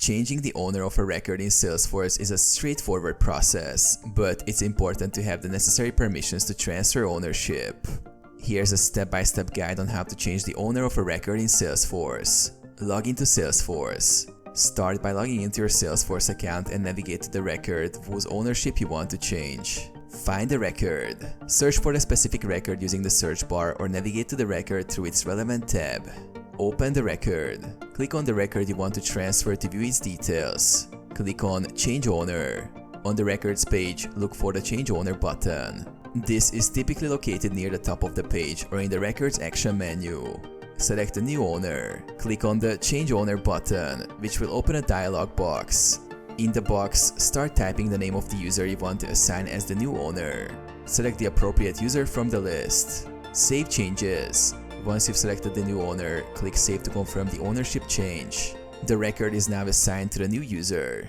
Changing the owner of a record in Salesforce is a straightforward process, but it's important to have the necessary permissions to transfer ownership. Here's a step-by-step guide on how to change the owner of a record in Salesforce. Log into Salesforce. Start by logging into your Salesforce account and navigate to the record whose ownership you want to change. Find the record. Search for the specific record using the search bar or navigate to the record through its relevant tab. Open the record. Click on the record you want to transfer to view its details. Click on Change Owner. On the records page, look for the Change Owner button. This is typically located near the top of the page or in the record's action menu. Select a new owner. Click on the Change Owner button, which will open a dialog box. In the box, start typing the name of the user you want to assign as the new owner. Select the appropriate user from the list. Save changes. Once you've selected the new owner, click Save to confirm the ownership change. The record is now assigned to the new user.